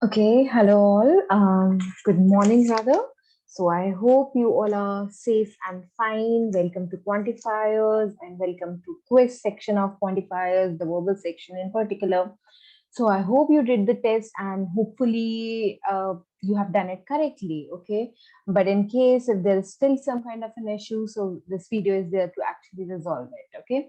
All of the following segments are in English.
Okay, hello all. Good morning, rather. So I hope you all are safe and fine. Welcome to quantifiers and welcome to quiz section of quantifiers, the verbal section in particular. So I hope you did the test and hopefully you have done it correctly. Okay, but in case if there is still some kind of an issue, so this video is there to actually resolve it. Okay.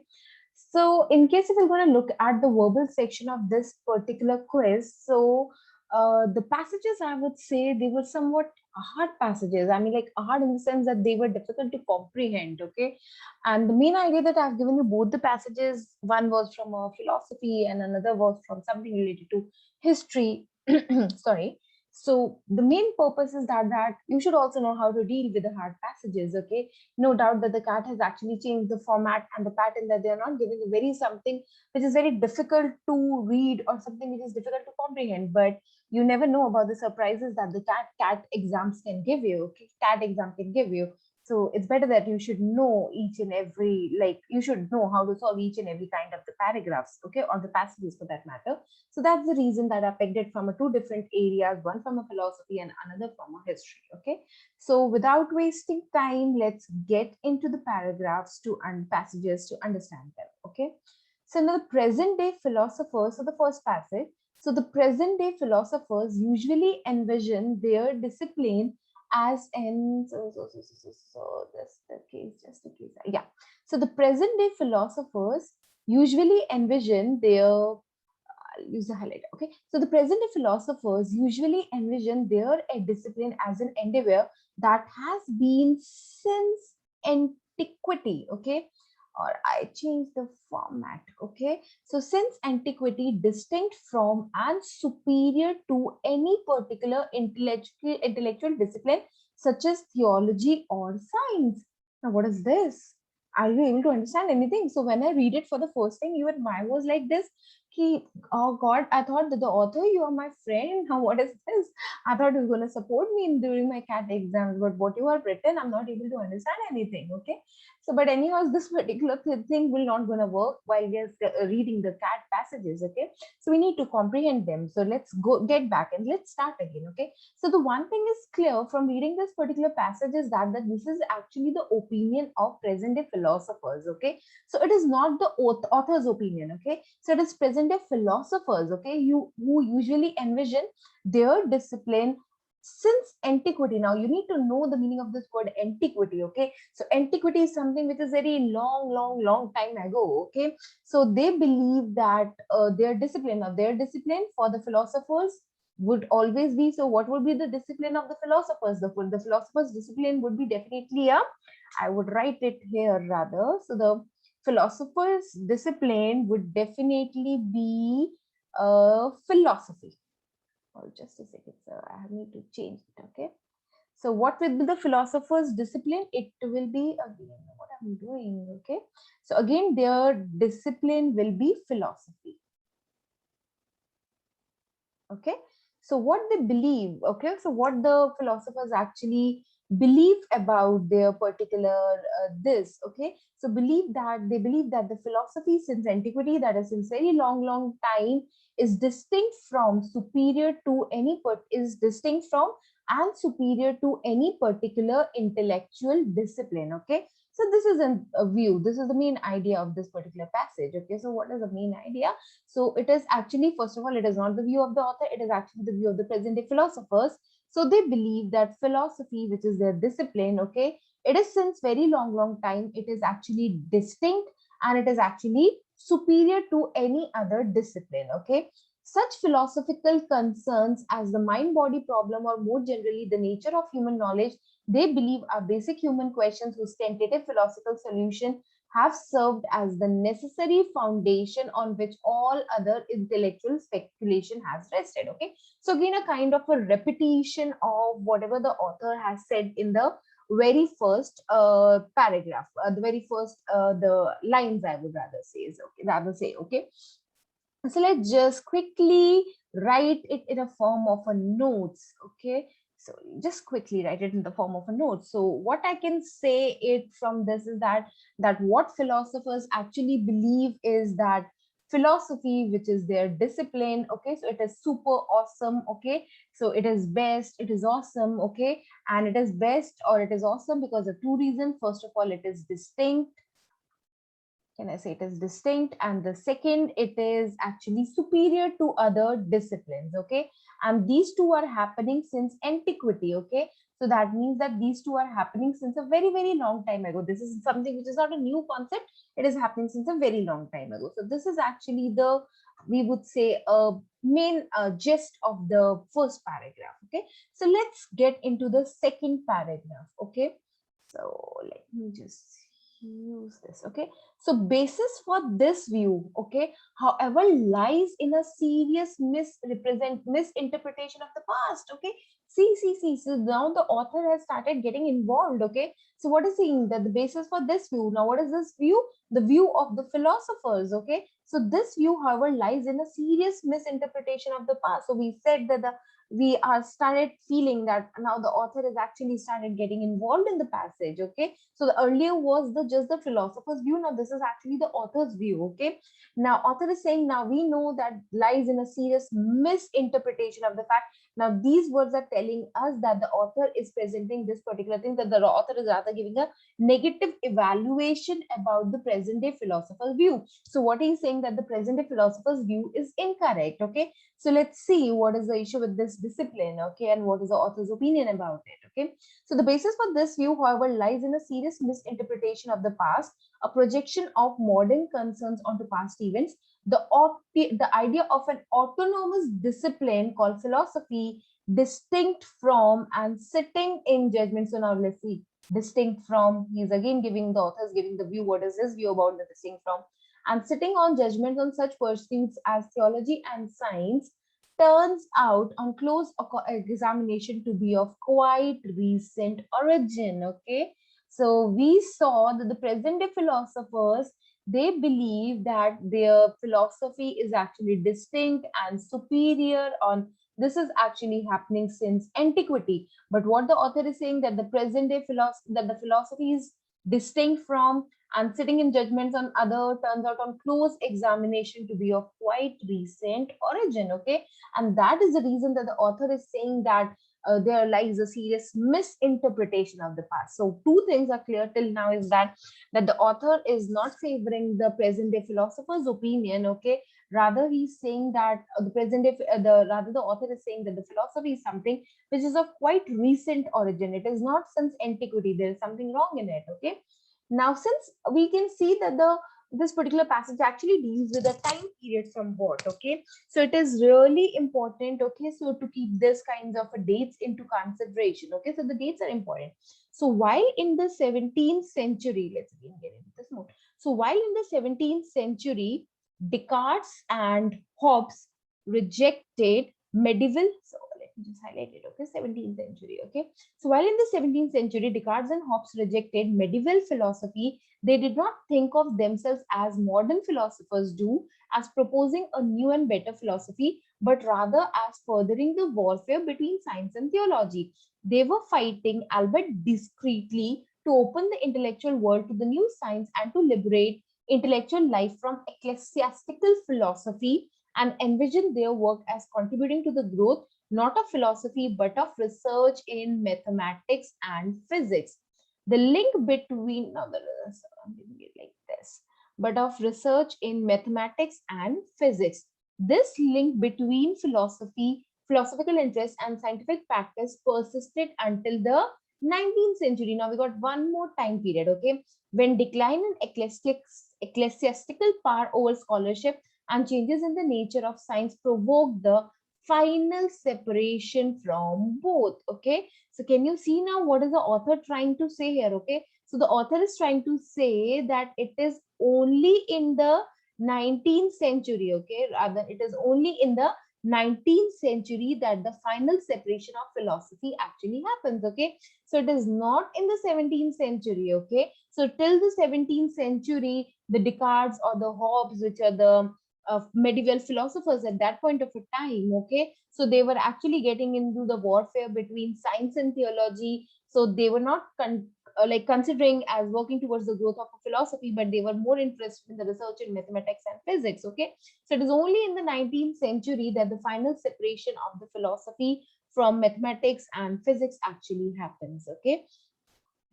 So, in case if we're going to look at the verbal section of this particular quiz, so the passages I would say they were somewhat hard passages. I mean, like hard in the sense that they were difficult to comprehend. Okay, and the main idea that I've given you both the passages, one was from a philosophy and another was from something related to history. Sorry. So the main purpose is that you should also know how to deal with the hard passages. Okay, no doubt that the cat has actually changed the format and the pattern, that they are not giving a very something which is very difficult to read or something which is difficult to comprehend, but you never know about the surprises that the cat exams can give you. Okay, cat exam can give you. So it's better that you should know each and every, like you should know how to solve each and every kind of the paragraphs, okay, or the passages for that matter. So that's the reason that I picked it from a two different areas, one from a philosophy and another from a history. Okay, so without wasting time, let's get into the paragraphs to and passages to understand them. Okay. So now the present day philosophers, so the first passage. So the present day philosophers usually envision their discipline as in this the case, just a case. Yeah. So the present day philosophers usually envision their use the highlighter. Okay, so the present day philosophers usually envision their discipline as an endeavor that has been since antiquity. Okay, or I changed the format. Okay, so since antiquity, distinct from and superior to any particular intellectual discipline such as theology or science. Now, what is this? Are you able to understand anything? So when I read it for the first time, even my was like this. Ki, oh God, I thought that the author, you are my friend. Now, what is this? I thought you were going to support me in during my CAT exams, but what you have written, I'm not able to understand anything. Okay. So, but anyways, this particular thing will not going to work while we are reading the CAT passages. Okay. So, we need to comprehend them. So, let's go get back and let's start again. Okay. So, the one thing is clear from reading this particular passage is that this is actually the opinion of present day philosophers. Okay. So, it is not the author's opinion. Okay, so it is present day philosophers, okay, you who usually envision their discipline since antiquity. Now you need to know the meaning of this word antiquity. Okay, so antiquity is something which is very long time ago. Okay, so they believe that their discipline for the philosophers would always be, so what would be the discipline of the philosophers? The philosophers discipline would be definitely a, I would write it here rather. So the philosopher's discipline would definitely be philosophy. Oh, just a second, sir. I need to change it. Okay. So, what will be the philosopher's discipline? It will be again what I'm doing. Okay. So, again, their discipline will be philosophy. Okay, so what they believe, okay, so what the philosophers actually believe about their particular this. Okay, so they believe that the philosophy since antiquity, that is since very long time, is distinct from superior to any is distinct from and superior to any particular intellectual discipline. Okay, so this is a view, this is the main idea of this particular passage. Okay, so what is the main idea? So it is actually, first of all, it is not the view of the author, it is actually the view of the present day philosophers. So they believe that philosophy, which is their discipline, okay, it is since very long time, it is actually distinct and it is actually superior to any other discipline. Okay. Such philosophical concerns as the mind body problem, or more generally the nature of human knowledge, they believe are basic human questions whose tentative philosophical solution have served as the necessary foundation on which all other intellectual speculation has rested. Okay, so again, a kind of a repetition of whatever the author has said in the very first paragraph, the very first the lines, I would rather say is okay, rather say. Okay, so let's just quickly write it in a form of a notes. Okay, so just quickly write it in the form of a note. So what I can say it from this is that what philosophers actually believe is that philosophy, which is their discipline. Okay, so it is super awesome. Okay, so it is best, it is awesome. Okay, and it is best or it is awesome because of two reasons. First of all, it is distinct. Can I say it is distinct? And the second, it is actually superior to other disciplines. Okay, and these two are happening since antiquity. Okay, so that means that these two are happening since a very, very long time ago. This is something which is not a new concept, it is happening since a very long time ago. So this is actually the, we would say, a main gist of the first paragraph. Okay, so let's get into the second paragraph. Okay, so let me just use this. Okay, so basis for this view, okay, however, lies in a serious misinterpretation of the past. Okay, see. So now the author has started getting involved. Okay, so what is saying that the basis for this view? Now, what is this view? The view of the philosophers. Okay, so this view, however, lies in a serious misinterpretation of the past. So we said that we are started feeling that now the author has actually started getting involved in the passage. Okay, so the earlier was the just the philosopher's view, now this is actually the author's view. Okay, now author is saying now we know that lies in a serious misinterpretation of the fact. Now these words are telling us that the author is presenting this particular thing, that the author is rather giving a negative evaluation about the present day philosopher's view. So what he's saying that the present day philosopher's view is incorrect. Okay, so let's see what is the issue with this discipline. Okay, and what is the author's opinion about it. Okay, so the basis for this view, however, lies in a serious misinterpretation of the past, a projection of modern concerns onto past events, the idea of an autonomous discipline called philosophy, distinct from and sitting in judgment. So now let's see, distinct from, he's again giving, the author is giving the view, what is his view about the distinct from, and sitting on judgments on such pursuits as theology and science, turns out on close examination to be of quite recent origin. Okay, so we saw that the present day philosophers, they believe that their philosophy is actually distinct and superior on, this is actually happening since antiquity. But what the author is saying that the present day philosophy, that the philosophy is distinct from and sitting in judgments on other, turns out on close examination to be of quite recent origin. Okay, and that is the reason that the author is saying that there lies a serious misinterpretation of the past. So two things are clear till now is that the author is not favoring the present day philosopher's opinion. Okay, rather he's saying that the present day the rather the author is saying that the philosophy is something which is of quite recent origin, it is not since antiquity, there is something wrong in it. Okay, now since we can see that the this particular passage actually deals with a time period somewhat. Okay, so it is really important. Okay, so to keep this kinds of dates into consideration. Okay, so the dates are important. So while in the 17th century, let's again get into this mode. So while in the 17th century, Descartes and Hobbes rejected medieval, so let me just highlight it. Okay, 17th century. Okay, so while in the 17th century, Descartes and Hobbes rejected medieval philosophy, they did not think of themselves as modern philosophers do, as proposing a new and better philosophy, but rather as furthering the warfare between science and theology. They were fighting, albeit discreetly, to open the intellectual world to the new science and to liberate intellectual life from ecclesiastical philosophy, and envision their work as contributing to the growth not of philosophy but of research in mathematics and physics. The link between, now I'm giving it like this, but of research in mathematics and physics. This link between philosophical interest and scientific practice persisted until the 19th century. Now we got one more time period. Okay, when decline in ecclesiastical power over scholarship and changes in the nature of science provoked the final separation from both. Okay, so can you see now what is the author trying to say here? Okay, so the author is trying to say that it is only in the 19th century. Okay, rather it is only in the 19th century that the final separation of philosophy actually happens. Okay, so it is not in the 17th century. Okay, so till the 17th century, the Descartes or the Hobbes, which are the medieval philosophers at that point of a time. Okay, so they were actually getting into the warfare between science and theology. So they were not like considering as working towards the growth of a philosophy, but they were more interested in the research in mathematics and physics. Okay, so it is only in the 19th century that the final separation of the philosophy from mathematics and physics actually happens. Okay,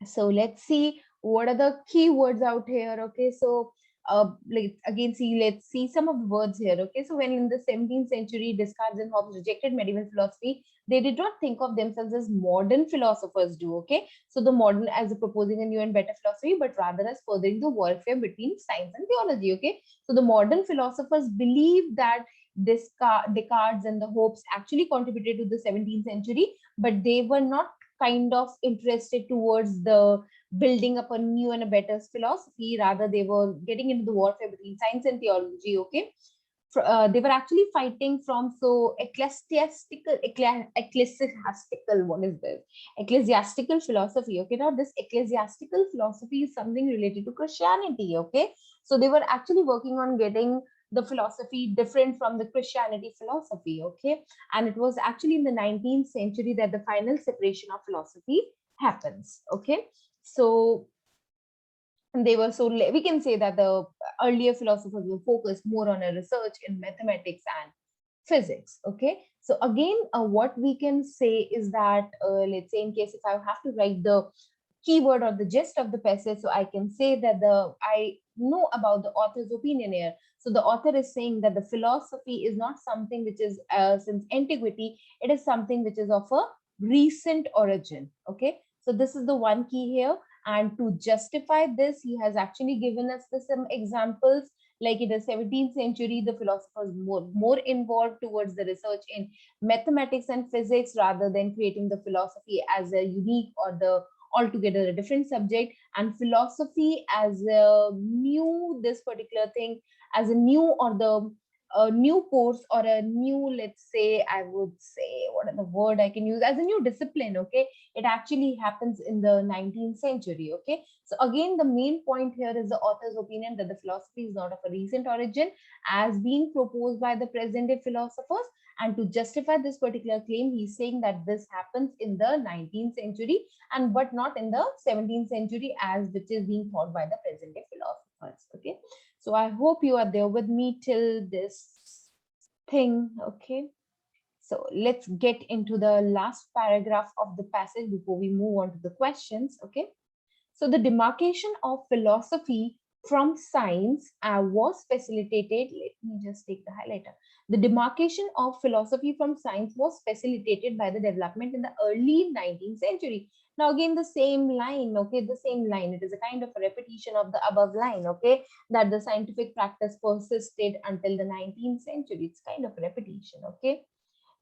so let's see what are the key words out here. Okay, so let's see some of the words here. Okay, so when in the 17th century Descartes and Hobbes rejected medieval philosophy, they did not think of themselves as modern philosophers do. Okay, so the modern as proposing a new and better philosophy, but rather as furthering the warfare between science and theology. Okay, so the modern philosophers believe that Descartes and the Hobbes actually contributed to the 17th century, but they were not kind of interested towards the building up a new and a better philosophy. Rather, they were getting into the warfare between science and theology. Okay, they were actually fighting from so ecclesiastical, what is this? Ecclesiastical philosophy. Okay, now this ecclesiastical philosophy is something related to Christianity. Okay, so they were actually working on getting the philosophy different from the Christianity philosophy. Okay, and it was actually in the 19th century that the final separation of philosophy happens. Okay, so they were so we can say that the earlier philosophers were focused more on a research in mathematics and physics. Okay, so again, what we can say is that let's say in case if I have to write the keyword or the gist of the passage, so I can say that I know about the author's opinion here. So the author is saying that the philosophy is not something which is since antiquity, it is something which is of a recent origin. Okay, so this is the one key here. And to justify this, he has actually given us some examples. Like in the 17th century, the philosophers more involved towards the research in mathematics and physics rather than creating the philosophy as a unique or the altogether a different subject, and philosophy as a new this particular thing as a new or the a new course or a new, let's say, I would say, what are the word I can use, as a new discipline. Okay, it actually happens in the 19th century. Okay, so again, the main point here is the author's opinion that the philosophy is not of a recent origin as being proposed by the present day philosophers. And to justify this particular claim, he's saying that this happens in the 19th century and but not in the 17th century as which is being thought by the present day philosophers. Okay, so I hope you are there with me till this thing. Okay, so let's get into the last paragraph of the passage before we move on to the questions. Okay, so the demarcation of philosophy from science was facilitated. Let me just take the highlighter. The demarcation of philosophy from science was facilitated by the development in the early 19th century. Now again, the same line, okay, the same line. It is a kind of a repetition of the above line, okay, that the scientific practice persisted until the 19th century. It's kind of a repetition, okay.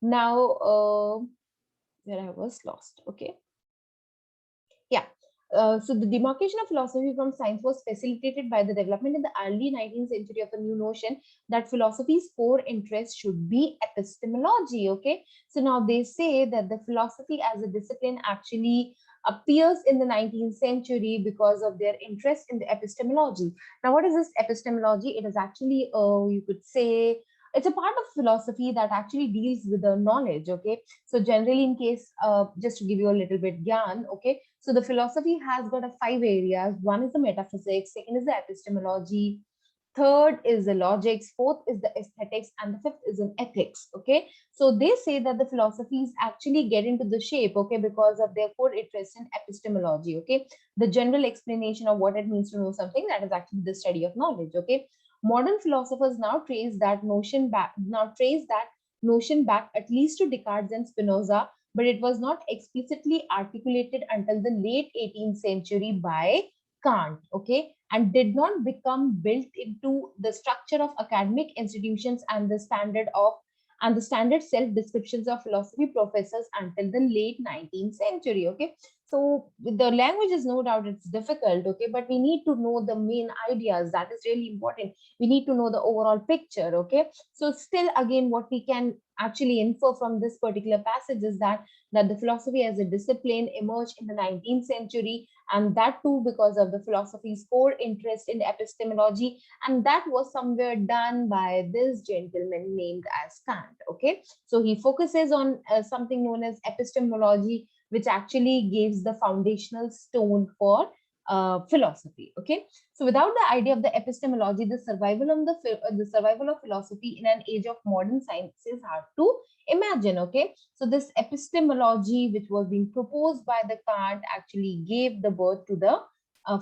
Now, where I was lost, okay. Yeah. So the demarcation of philosophy from science was facilitated by the development in the early 19th century of a new notion that philosophy's core interest should be epistemology. Okay, so now they say that the philosophy as a discipline actually appears in the 19th century because of their interest in the epistemology. Now, what is this epistemology? It is actually, you could say, it's a part of philosophy that actually deals with the knowledge. Okay, so generally, in case, just to give you a little bit gyan, okay, so the philosophy has got a 5 areas. One is the metaphysics, second is the epistemology, third is the logics, fourth is the aesthetics, and the fifth is in ethics. Okay, so they say that the philosophies actually get into the shape, okay, because of their core interest in epistemology. Okay, the general explanation of what it means to know something, that is actually the study of knowledge. Okay, modern philosophers now trace that notion back at least to Descartes and Spinoza, but it was not explicitly articulated until the late 18th century by Kant, okay, and did not become built into the structure of academic institutions and the standard self descriptions of philosophy professors until the late 19th century. Okay, so the language is no doubt it's difficult, okay, but we need to know the main ideas. That is really important. We need to know the overall picture. Okay, so still again, what we can actually infer from this particular passage is that the philosophy as a discipline emerged in the 19th century, and that too because of the philosophy's core interest in epistemology, and that was somewhere done by this gentleman named as Kant. Okay, so he focuses on something known as epistemology, which actually gives the foundational stone for philosophy. Okay, so without the idea of the epistemology, the survival of philosophy in an age of modern science is hard to imagine. Okay, so this epistemology, which was being proposed by the Kant, actually gave the birth to the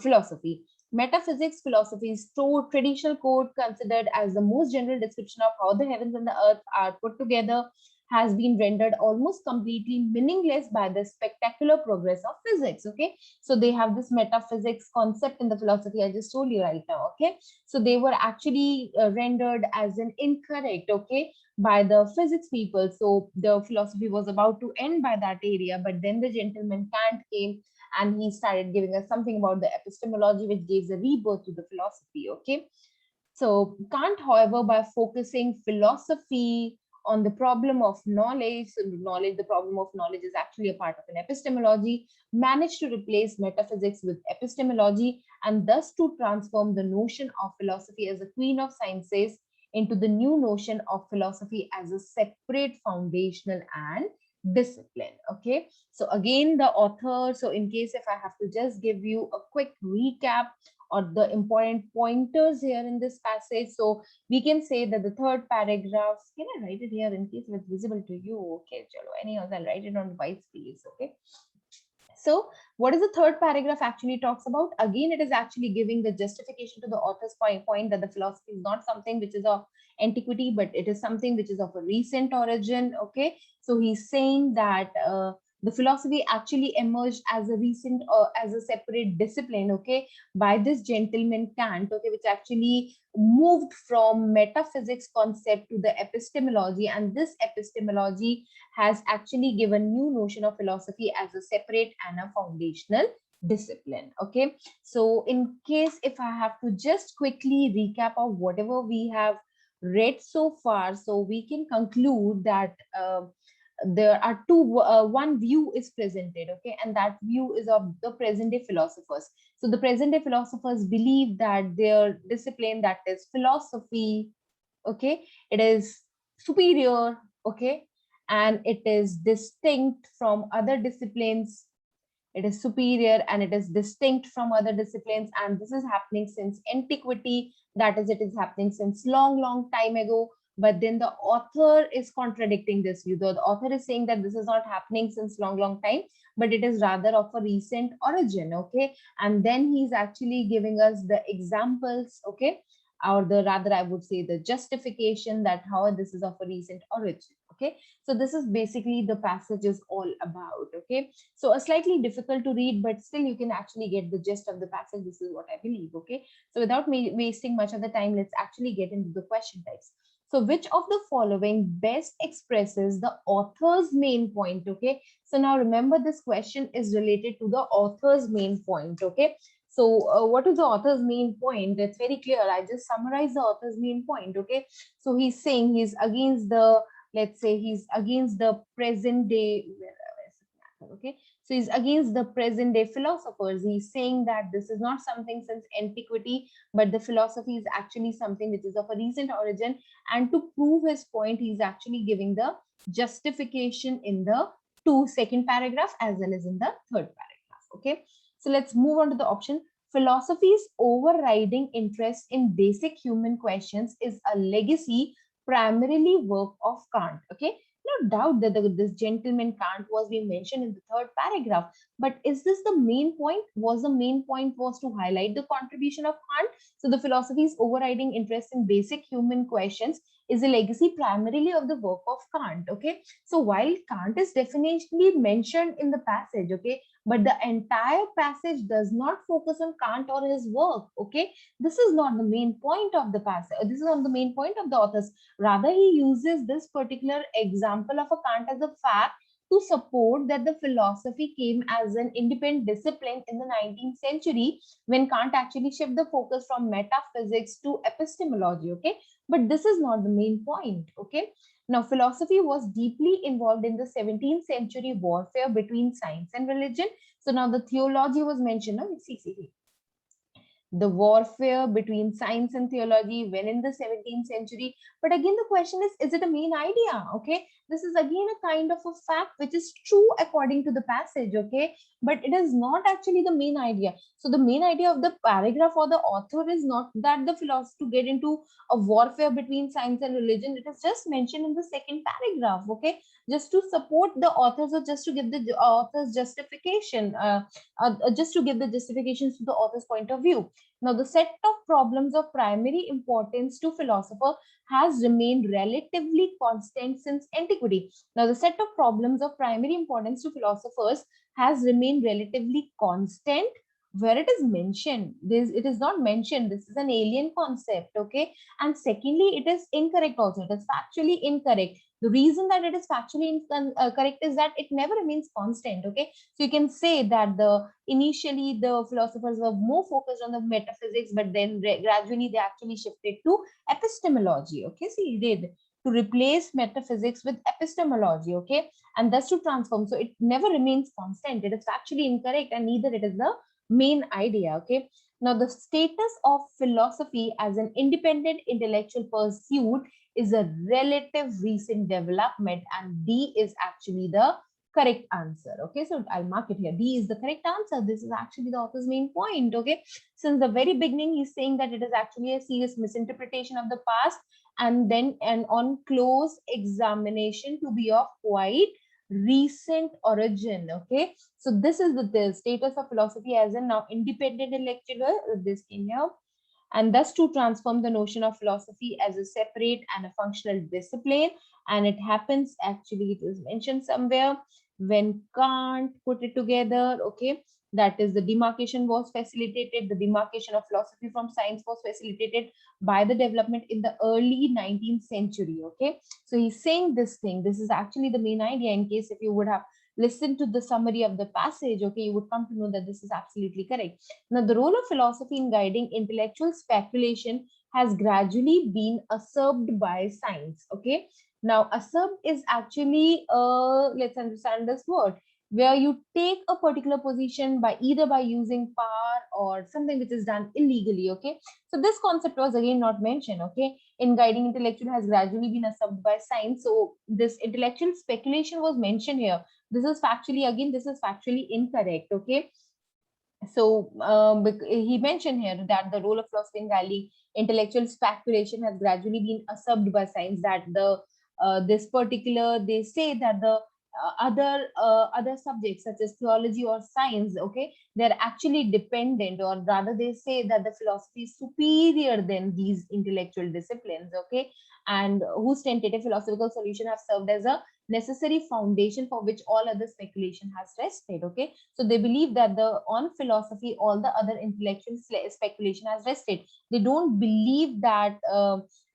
philosophy. Metaphysics philosophy is traditional code considered as the most general description of how the heavens and the earth are put together, has been rendered almost completely meaningless by the spectacular progress of physics. Okay, so they have this metaphysics concept in the philosophy I just told you right now. Okay, so they were actually rendered as an incorrect, okay, by the physics people. So the philosophy was about to end by that area, but then the gentleman Kant came and he started giving us something about the epistemology, which gives a rebirth to the philosophy. Okay, so Kant, however, by focusing philosophy on the problem of knowledge, so the problem of knowledge is actually a part of an epistemology, managed to replace metaphysics with epistemology, and thus to transform the notion of philosophy as a queen of sciences into the new notion of philosophy as a separate foundational and discipline. Okay, so again, the author, so in case if I have to just give you a quick recap or the important pointers here in this passage. So we can say that the third paragraph, can I write it here in case it's visible to you? Okay, chalo. Anyhow, I'll write it on white space. Okay. So what is the third paragraph actually talks about? Again, it is actually giving the justification to the author's point that the philosophy is not something which is of antiquity, but it is something which is of a recent origin. Okay, so he's saying that the philosophy actually emerged as a recent as a separate discipline, okay, by this gentleman Kant, okay, which actually moved from metaphysics concept to the epistemology, and this epistemology has actually given new notion of philosophy as a separate and a foundational discipline. Okay, so in case if I have to just quickly recap of whatever we have read so far, so we can conclude that there are one view is presented, okay, and that view is of the present day philosophers. So the present day philosophers believe that their discipline, that is philosophy, okay, it is superior, okay, and it is distinct from other disciplines. It is superior and it is distinct from other disciplines, and this is happening since antiquity, that is, it is happening since long time ago. But then the author is contradicting this view. The author is saying that this is not happening since long time, but it is rather of a recent origin. Okay, and then he's actually giving us the examples, okay, or the rather I would say the justification that how this is of a recent origin. Okay, so this is basically the passage is all about. Okay, so a slightly difficult to read, but still you can actually get the gist of the passage. This is what I believe. Okay, so without me wasting much of the time, let's actually get into the question types. So which of the following best expresses the author's main point? Okay, so now remember this question is related to the author's main point. Okay, so what is the author's main point? It's very clear. I just summarize the author's main point. Okay, so he's saying he's against the, let's say he's against the present day, okay, so he's against the present day philosophers. He's saying that this is not something since antiquity, but the philosophy is actually something which is of a recent origin. And to prove his point, he's actually giving the justification in the second paragraph as well as in the third paragraph. Okay, so let's move on to the option. Philosophy's overriding interest in basic human questions is a legacy primarily work of Kant. Okay, no doubt that this gentleman Kant was being mentioned in the third paragraph, but is this the main point? Was the main point was to highlight the contribution of Kant? So the philosophy's overriding interest in basic human questions is a legacy primarily of the work of Kant. Okay, so while Kant is definitely mentioned in the passage, okay, but the entire passage does not focus on Kant or his work. Okay, this is not the main point of the passage. This is not the main point of the author's. Rather, he uses this particular example of a Kant as a fact to support that the philosophy came as an independent discipline in the 19th century when Kant actually shifted the focus from metaphysics to epistemology. Okay, but this is not the main point. Okay, now philosophy was deeply involved in the 17th century warfare between science and religion. So now the theology was mentioned. No, see. the warfare between science and theology when in the 17th century. But again, the question is it a main idea? Okay, this is again a kind of a fact which is true according to the passage, okay, but it is not actually the main idea. So the main idea of the paragraph or the author is not that the philosophy to get into a warfare between science and religion. It is just mentioned in the second paragraph, okay, just to support the authors or just to give the author's justification, just to give the justifications to the author's point of view. Now, the set of problems of primary importance to philosopher has remained relatively constant since antiquity. Now, the set of problems of primary importance to philosophers has remained relatively constant where it is mentioned. It is not mentioned. This is an alien concept, okay? And secondly, it is incorrect also. It is factually incorrect. The reason that it is factually incorrect is that it never remains constant, okay? So you can say that initially the philosophers were more focused on the metaphysics, but then gradually they actually shifted to epistemology, okay? So he did to replace metaphysics with epistemology, okay, and thus to transform. So it never remains constant. It is factually incorrect, and neither it is the main idea, okay. Now, the status of philosophy as an independent intellectual pursuit is a relative recent development, and D is actually the correct answer, okay. So I'll mark it here. D is the correct answer. This is actually the author's main point, okay. Since the very beginning, he's saying that it is actually a serious misinterpretation of the past, and then and on close examination to be of quite recent origin, okay. So this is the status of philosophy as a now independent intellectual, this in here, and thus to transform the notion of philosophy as a separate and a functional discipline. And it happens, actually it is mentioned somewhere, when Kant put it together, okay, that is the demarcation was facilitated, the demarcation of philosophy from science was facilitated by the development in the early 19th century, okay. So he's saying this thing, this is actually the main idea. In case if you would have listened to the summary of the passage, okay, you would come to know that this is absolutely correct. Now, the role of philosophy in guiding intellectual speculation has gradually been usurped by science, okay. Now, usurp is actually, let's understand this word, where you take a particular position by either by using power or something which is done illegally, okay. So this concept was again not mentioned, okay. In guiding intellectual has gradually been usurped by science. So this intellectual speculation was mentioned here. This is factually, again, this is factually incorrect, okay. So he mentioned here that the role of philosophy in guiding intellectual speculation has gradually been usurped by science. That the this particular, they say that the other subjects such as theology or science, okay, they're actually dependent, or rather they say that the philosophy is superior than these intellectual disciplines, okay, and whose tentative philosophical solution have served as a necessary foundation for which all other speculation has rested, okay. So they believe that the on philosophy all the other intellectual speculation has rested. They don't believe that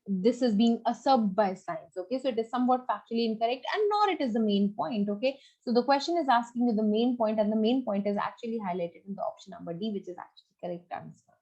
this is being usurped by science, okay. So it is somewhat factually incorrect, and nor it is the main point, okay. So the question is asking you the main point, and the main point is actually highlighted in the option number D, which is actually correct answer.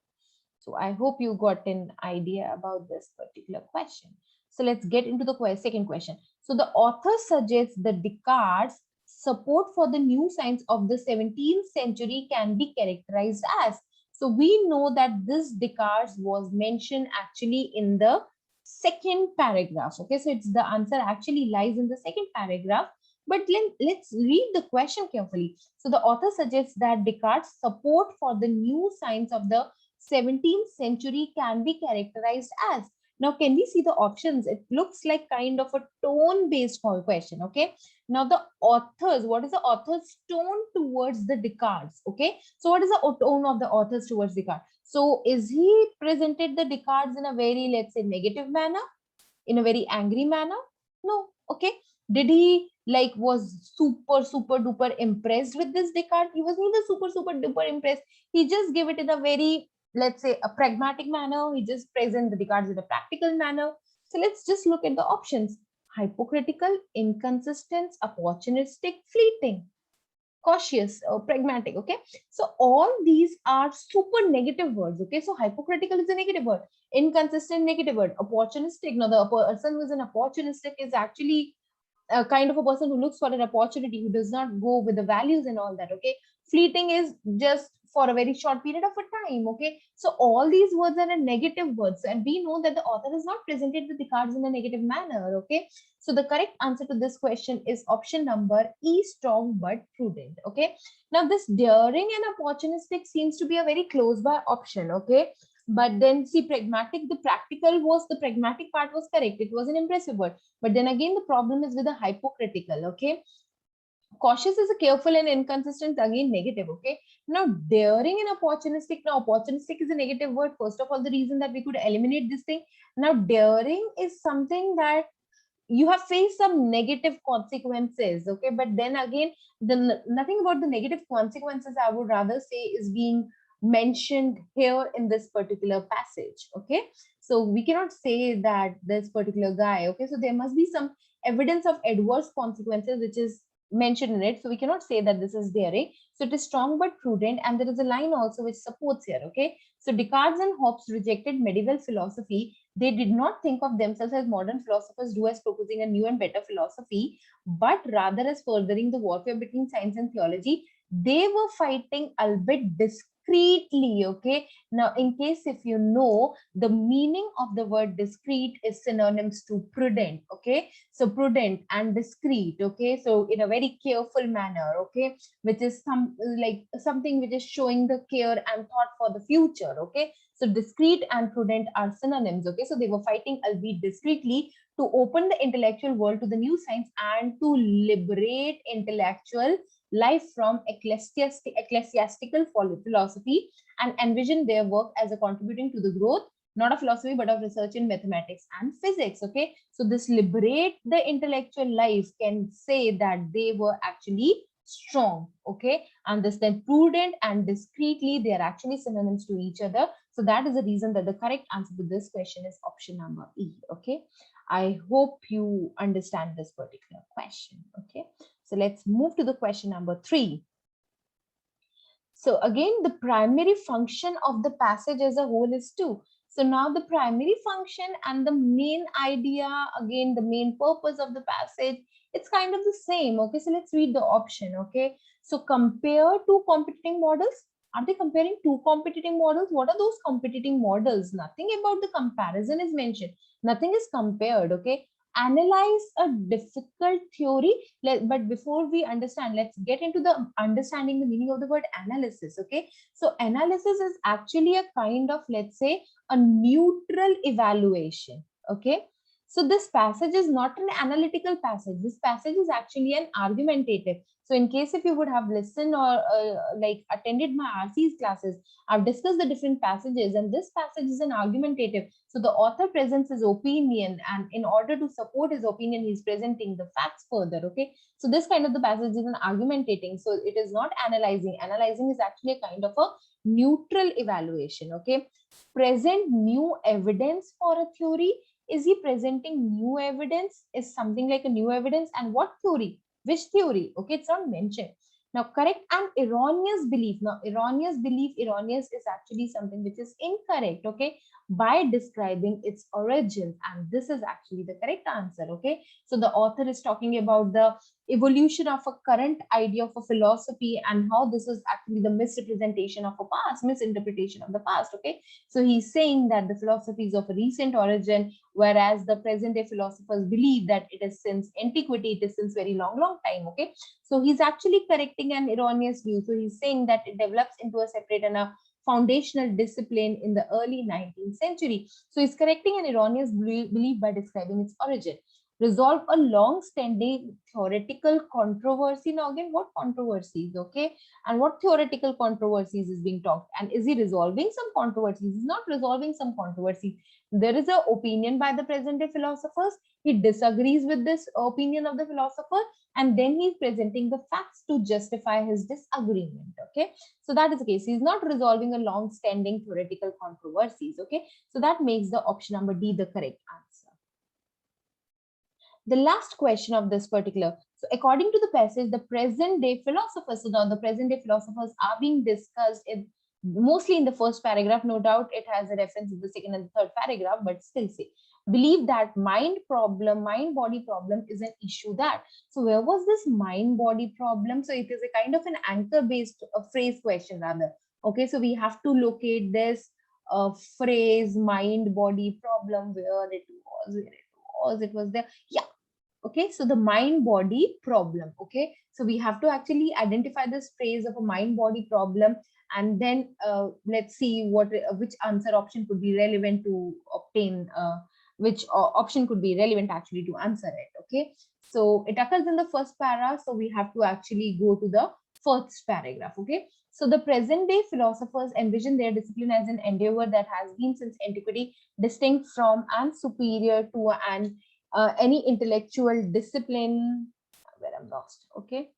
So I hope you got an idea about this particular question. So let's get into the second question. So the author suggests that Descartes' support for the new science of the 17th century can be characterized as. So we know that this Descartes was mentioned actually in the second paragraph. Okay, so it's the answer actually lies in the second paragraph. But let's read the question carefully. So the author suggests that Descartes' support for the new science of the 17th century can be characterized as. Now, can we see the options? It looks like kind of a tone-based question, okay? Now, the authors, what is the author's tone towards the Descartes, okay? So, what is the tone of the authors towards Descartes? So, is he presented the Descartes in a very, let's say, negative manner? In a very angry manner? No, okay? Did he like was super duper impressed with this Descartes? He was neither super duper impressed. He just gave it in a very, let's say, a pragmatic manner. He just present the Descartes in a practical manner. So let's just look at the options. Hypocritical, inconsistent, opportunistic, fleeting, cautious, pragmatic, okay. So all these are super negative words, okay. So hypocritical is a negative word, inconsistent, negative word, opportunistic. Now the person who is an opportunistic is actually a kind of a person who looks for an opportunity, who does not go with the values and all that, okay. fleeting is just for a very short period of a time. Okay, so all these words are a negative words, and we know that the author has not presented the Descartes in a negative manner. Okay, so the correct answer to this question is option number E, strong but prudent. Okay, now this daring and opportunistic seems to be a very close by option. Okay, but then see, pragmatic, the pragmatic part was correct. It was an impressive word. But then again, the problem is with the hypocritical. Okay, cautious is a careful and inconsistent, again negative. Okay, now daring and opportunistic. Now opportunistic is a negative word. First of all, the reason that we could eliminate this thing. Now daring is something that you have faced some negative consequences. Okay, but then again, nothing about the negative consequences, I would rather say, is being mentioned here in this particular passage. Okay, so we cannot say that this particular guy, okay, so there must be some evidence of adverse consequences which is mentioned in it, so we cannot say that this is daring. So it is strong but prudent, and there is a line also which supports here. Okay, so Descartes and Hobbes rejected medieval philosophy. They did not think of themselves as modern philosophers do, as proposing a new and better philosophy, but rather as furthering the warfare between science and theology. They were fighting, albeit discreetly. Okay, now in case if you know, the meaning of the word discreet is synonyms to prudent. Okay, so prudent and discreet. Okay, so in a very careful manner. Okay, which is something which is showing the care and thought for the future. Okay, so discreet and prudent are synonyms. Okay, so they were fighting, albeit discreetly, to open the intellectual world to the new science and to liberate intellectual life from ecclesiastical philosophy, and envision their work as a contributing to the growth not of philosophy but of research in mathematics and physics. Okay, so this liberate the intellectual life can say that they were actually strong. Okay, and this then prudent and discreetly, they are actually synonyms to each other. So that is the reason that the correct answer to this question is option number E. Okay, I hope you understand this particular question. Okay, so let's move to the question number 3. So again, the primary function of the passage as a whole is 2. So now the primary function and the main idea, again, the main purpose of the passage, it's kind of the same. Okay, so let's read the option. Okay, so compare two competing models. Are they comparing two competing models? What are those competing models? Nothing about the comparison is mentioned. Nothing is compared. Okay, analyze a difficult theory. But before we understand, let's get into the understanding the meaning of the word analysis. Okay, so analysis is actually a kind of, let's say, a neutral evaluation. Okay, so this passage is not an analytical passage. This passage is actually an argumentative. So in case if you would have listened or like attended my RC's classes, I've discussed the different passages, and this passage is an argumentative. So the author presents his opinion, and in order to support his opinion, he's presenting the facts further. Okay, so this kind of the passage is an argumentating. So it is not analyzing. Analyzing is actually a kind of a neutral evaluation. Okay, present new evidence for a theory. Is he presenting new evidence? Is something like a new evidence? And what theory? Which theory? Okay, it's not mentioned. Now, correct and erroneous belief. Now, erroneous belief, erroneous is actually something which is incorrect. Okay, by describing its origins, and this is actually the correct answer. Okay, so the author is talking about the evolution of a current idea of a philosophy and how this is actually the misrepresentation of a past, misinterpretation of the past. Okay, so he's saying that the philosophy is of a recent origin, whereas the present day philosophers believe that it is since antiquity, it is since very long time. Okay, so he's actually correcting an erroneous view. So he's saying that it develops into a separate and a foundational discipline in the early 19th century. So he's correcting an erroneous belief by describing its origin. Resolve a long-standing theoretical controversy. Now again, what controversies? Okay, and what theoretical controversies is being talked? And is he resolving some controversies? He's not resolving some controversies. There is an opinion by the present day philosophers. He disagrees with this opinion of the philosopher, and then he's presenting the facts to justify his disagreement. Okay, so that is the case. He's not resolving a long-standing theoretical controversies. Okay, so that makes the option number D the correct answer. The last question of this particular. So according to the passage, the present day philosophers, so now the present day philosophers are being discussed in mostly in the first paragraph. No doubt it has a reference in the second and the third paragraph, but still say believe that mind body problem is an issue. That, so where was this mind body problem? So it is a kind of an anchor based phrase question rather. Okay, so we have to locate this phrase mind body problem, where it was there. Yeah. Okay, so the mind body problem. Okay, so we have to actually identify this phrase of a mind body problem, and then let's see which answer option could be relevant to obtain which option could be relevant actually to answer it. Okay, so it occurs in the first para, so we have to actually go to the first paragraph. Okay, so the present day philosophers envision their discipline as an endeavor that has been since antiquity distinct from and superior to an any intellectual discipline. Where I'm lost. Okay,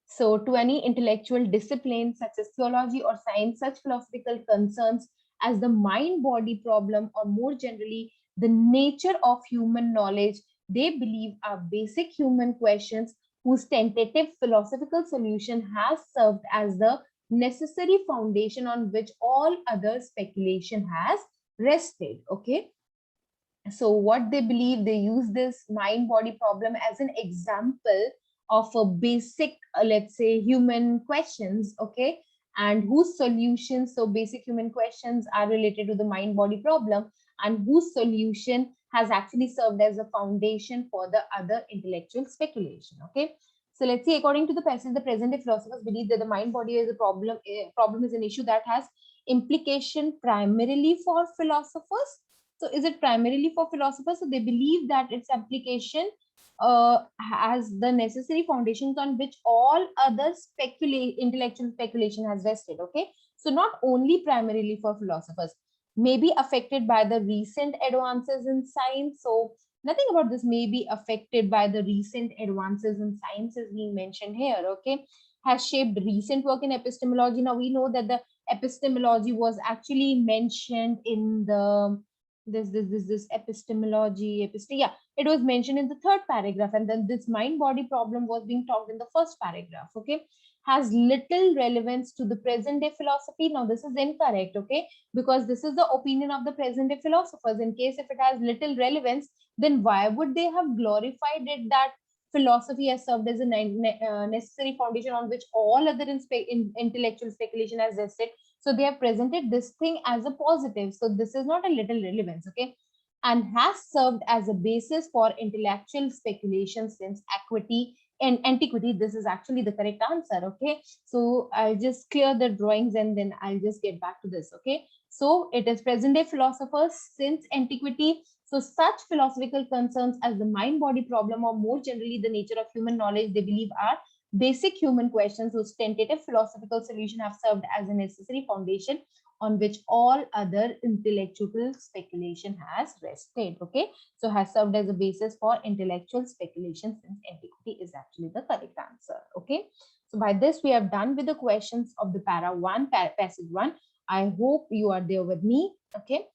so to any intellectual discipline such as theology or science, such philosophical concerns as the mind body problem, or more generally the nature of human knowledge, they believe are basic human questions whose tentative philosophical solution has served as the necessary foundation on which all other speculation has rested. Okay, so what they believe, they use this mind body problem as an example of a basic let's say human questions. Okay, and whose solutions, so basic human questions are related to the mind body problem, and whose solution has actually served as a foundation for the other intellectual speculation. Okay, so let's see, according to the passage, the present day philosophers believe that the mind body is a problem is an issue that has implication primarily for philosophers. So is it primarily for philosophers? So they believe that its application has the necessary foundations on which all other intellectual speculation has rested. Okay, so not only primarily for philosophers, may be affected by the recent advances in science. So nothing about this may be affected by the recent advances in science is being mentioned here. Okay, has shaped recent work in epistemology. Now we know that the epistemology was actually mentioned in the this epistemology yeah, it was mentioned in the third paragraph, and then this mind body problem was being talked in the first paragraph. Okay, has little relevance to the present day philosophy. Now this is incorrect. Okay, because this is the opinion of the present day philosophers. In case if it has little relevance, then why would they have glorified it that philosophy has served as a necessary foundation on which all other intellectual speculation has rested? So they have presented this thing as a positive. So this is not a little relevance. Okay, and has served as a basis for intellectual speculation since equity and antiquity. This is actually the correct answer. Okay, so I'll just clear the drawings and then I'll just get back to this. Okay, so it is present day philosophers since antiquity. So such philosophical concerns as the mind body problem, or more generally the nature of human knowledge, they believe are basic human questions whose tentative philosophical solution have served as a necessary foundation on which all other intellectual speculation has rested. Okay, so has served as a basis for intellectual speculation since antiquity is actually the correct answer. Okay, so by this we have done with the questions of the passage 1. I hope you are there with me. Okay,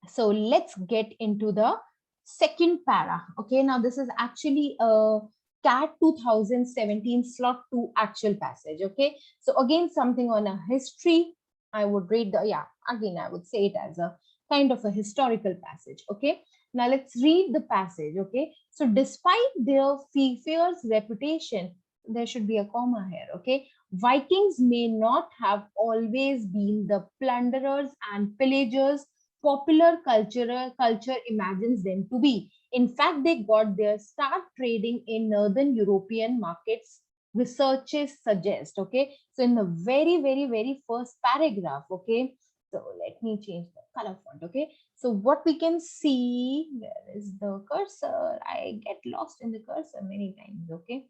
so let's get into the second para. Okay, now this is actually a CAT 2017 slot 2 actual passage. Okay, so again something on a history. I would read the, yeah, again I would say it as a kind of a historical passage. Okay, now let's read the passage. Okay, so despite their fierce reputation, there should be a comma here. Okay, Vikings may not have always been the plunderers and pillagers popular culture imagines them to be. In fact, they got their start trading in northern European markets, researches suggest. Okay, so in the very first paragraph. Okay, so let me change the color font. Okay, so what we can see, where is the cursor? I get lost in the cursor many times. Okay,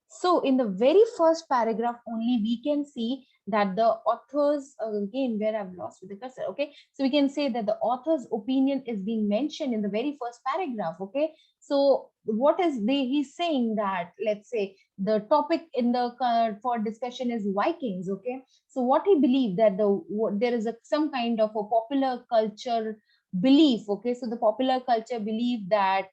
so in the very first paragraph only, we can see that the author's, again, where I've lost with the cursor. Okay, so we can say that the author's opinion is being mentioned in the very first paragraph. Okay, so what is he's saying that, let's say, the topic in the for discussion is Vikings. Okay, so what he believed that there is some kind of a popular culture belief. Okay, so the popular culture belief that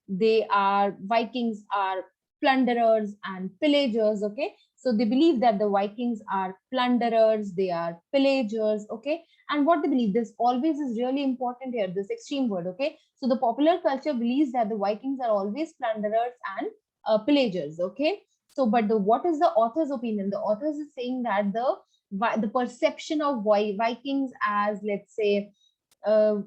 Vikings are plunderers and pillagers. Okay, So they believe that the Vikings are plunderers, they are pillagers, okay? And what they believe, this always is really important here, this extreme word, okay? So the popular culture believes that the Vikings are always plunderers and pillagers, okay? So, but what is the author's opinion? The author is saying that the perception of Vikings as, let's say, uh,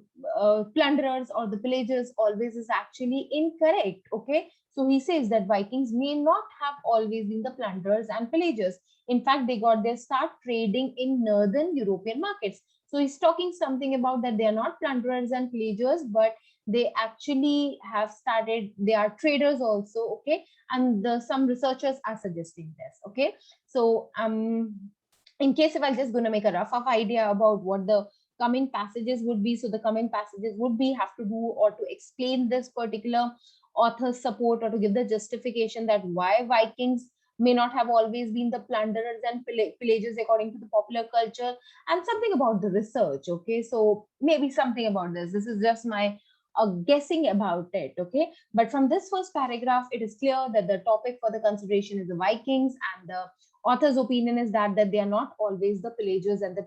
plunderers or the pillagers always is actually incorrect, okay? So he says that Vikings may not have always been the plunderers and pillagers. In fact, they got their start trading in northern European markets. So he's talking something about that they are not plunderers and pillagers, but they actually have started, they are traders also, okay? And some researchers are suggesting this, okay? So in case if I'm just going to make a rough idea about what the coming passages would be, so the coming passages would be have to do or to explain this particular author's support or to give the justification that why Vikings may not have always been the plunderers and pillagers according to the popular culture, and something about the research, okay? So maybe something about this is just my guessing about it, okay? But from this first paragraph, it is clear that the topic for the consideration is the Vikings, and the author's opinion is that they are not always the pillagers and the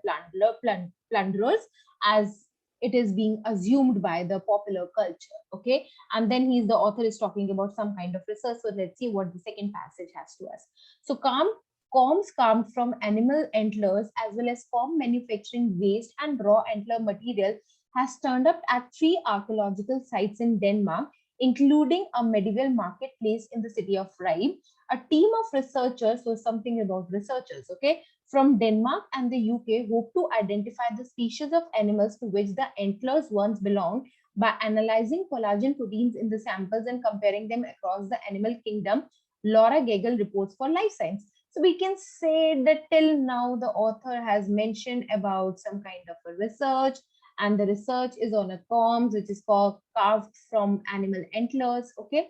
plunderers as it is being assumed by the popular culture, okay? And then the author is talking about some kind of research. So let's see what the second passage has to us. So combs carved from animal antlers as well as comb manufacturing waste and raw antler material has turned up at 3 archaeological sites in Denmark, including a medieval marketplace in the city of Ribe. A team of researchers, so something about researchers, okay, from Denmark and the UK hope to identify the species of animals to which the antlers once belonged by analyzing collagen proteins in the samples and comparing them across the animal kingdom. Laura Gagel reports for Life Science. So we can say that till now the author has mentioned about some kind of a research, and the research is on a combs which is called carved from animal antlers, okay?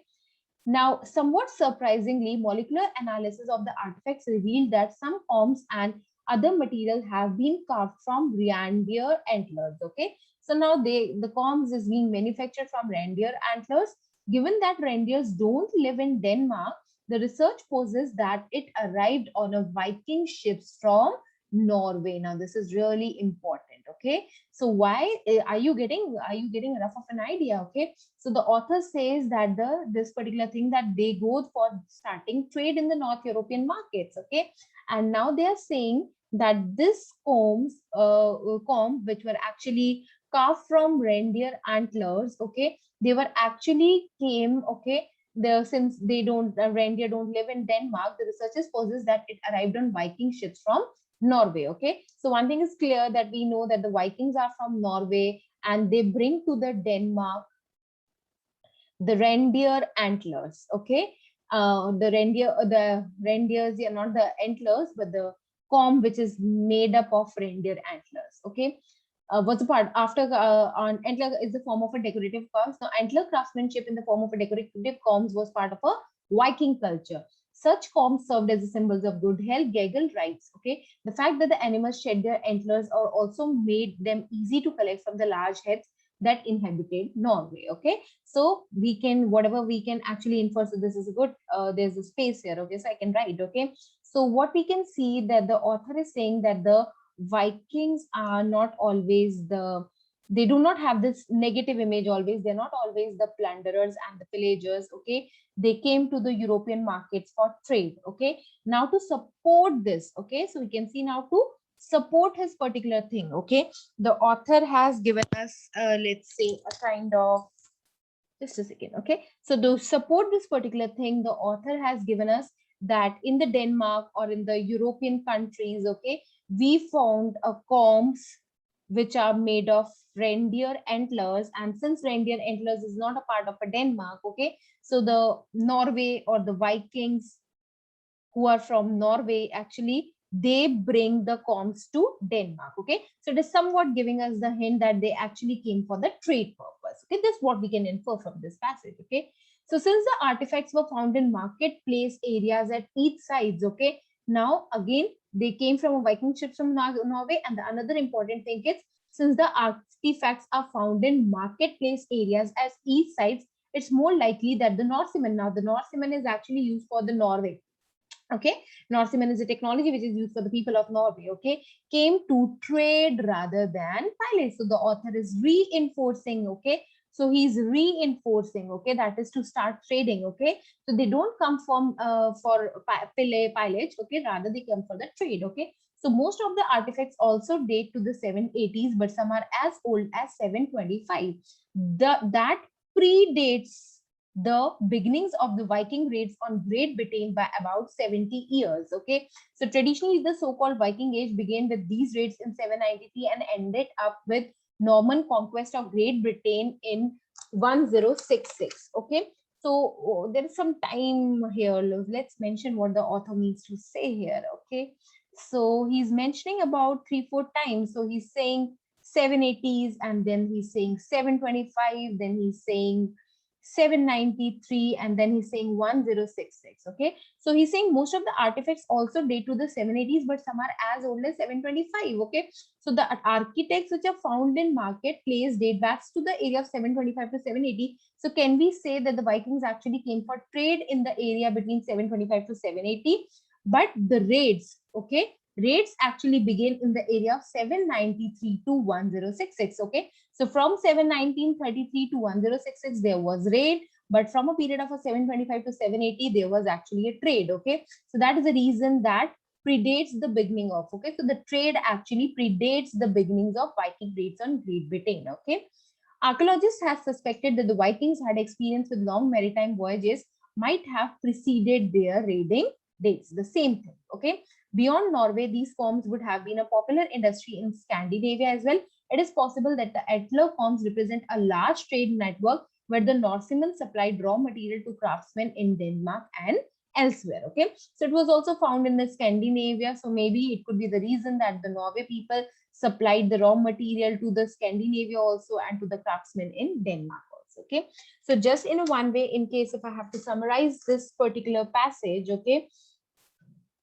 Now, somewhat surprisingly, molecular analysis of the artifacts revealed that some combs and other material have been carved from reindeer antlers, okay? So now the combs is being manufactured from reindeer antlers. Given that reindeers don't live in Denmark, the research poses that it arrived on a Viking ships from Norway. Now, this is really important, okay? So why are you getting enough of an idea, okay? So the author says that this particular thing that they go for starting trade in the North European markets, okay? And now they are saying that this comb which were actually carved from reindeer antlers, okay, they were actually came, okay, since they don't reindeer don't live in Denmark, the researchers poses that it arrived on Viking ships from Norway, okay? So one thing is clear that we know that the Vikings are from Norway and they bring to the Denmark the reindeer antlers, okay? The reindeers are not the antlers, but the comb which is made up of reindeer antlers, okay? What's the part after on antler is the form of a decorative combs. Now, antler craftsmanship in the form of a decorative combs was part of a Viking culture. Such combs served as the symbols of good health. Gagel writes, okay, the fact that the animals shed their antlers are also made them easy to collect from the large heads that inhabited Norway, okay? So we can, whatever we can actually infer, so this is a good, there's a space here, okay? So I can write, okay? So what we can see that the author is saying that the Vikings are not always they do not have this negative image always. They're not always the plunderers and the pillagers, okay? They came to the European markets for trade, okay? Now to support this, okay? So we can see now to support his particular thing, okay? The author has given us, let's say, a kind of, just a second, okay? So to support this particular thing, the author has given us that in the Denmark or in the European countries, okay, we found combs which are made of reindeer antlers, and since reindeer antlers is not a part of a Denmark, okay, so the Norway or the Vikings who are from Norway, actually, they bring the combs to Denmark, okay? So it is somewhat giving us the hint that they actually came for the trade purpose, okay? This is what we can infer from this passage, okay? So since the artifacts were found in marketplace areas at each sides, okay, now again, they came from a Viking ships from Norway, and the another important thing is, since the artifacts are found in marketplace areas as each sides, it's more likely that the Norsemen, now the Norsemen is actually used for the Norway, Okay, Norseman is a technology which is used for the people of Norway, okay, came to trade rather than pillage. So the author is reinforcing, okay, so he's reinforcing, okay, that is to start trading, okay, so they don't come from for pillage, okay, rather they come for the trade, okay. So most of the artifacts also date to the 780s, but some are as old as 725. That predates the beginnings of the Viking raids on Great Britain by about 70 years. Okay, so traditionally, the so-called Viking Age began with these raids in 793 and ended up with Norman conquest of Great Britain in 1066. Okay, so there is some time here. Let's mention what the author means to say here. Okay, so he's mentioning about 3-4 times. So he's saying 780s, and then he's saying 725, then he's saying 793, and then he's saying 1066. Okay, so he's saying most of the artifacts also date to the 780s, but some are as old as 725. Okay, so the architects which are found in marketplace date back to the area of 725 to 780. So can we say that the Vikings actually came for trade in the area between 725 to 780? But the raids, okay, raids actually begin in the area of 793 to 1066. Okay, so from 1933 to 1066, there was raid, but from a period of a 725 to 780, there was actually a trade. Okay, so that is the reason that predates the beginning of. Okay, so the trade actually predates the beginnings of Viking raids on Great Britain. Okay, archaeologists have suspected that the Vikings had experience with long maritime voyages might have preceded their raiding dates. The same thing. Okay, beyond Norway, these forms would have been a popular industry in Scandinavia as well. It is possible that the Etler forms represent a large trade network where the Norsemen supplied raw material to craftsmen in Denmark and elsewhere. Okay, so it was also found in the Scandinavia. So maybe it could be the reason that the Norway people supplied the raw material to the Scandinavia also and to the craftsmen in Denmark also. Okay, so just in a one way, in case if I have to summarize this particular passage, okay,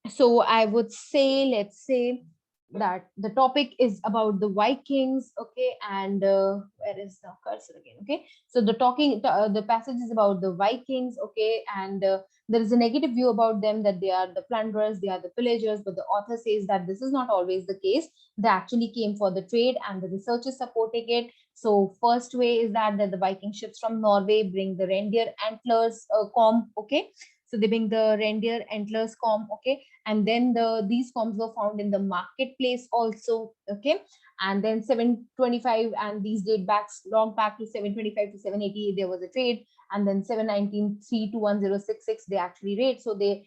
so I would say, let's say that the topic is about the Vikings, okay, and where is the cursor again? Okay, so the passage is about the Vikings, okay, and there is a negative view about them, that they are the plunderers, they are the pillagers, but the author says that this is not always the case. They actually came for the trade, and the research is supporting it. So first way is that the Viking ships from Norway bring the reindeer antlers comb, okay, so they bring the reindeer antlers comb, okay, and then these forms were found in the marketplace also. Okay, and then 725, and these date back long back to 725 to 780, there was a trade, and then 793 to 1066 they actually raid. So they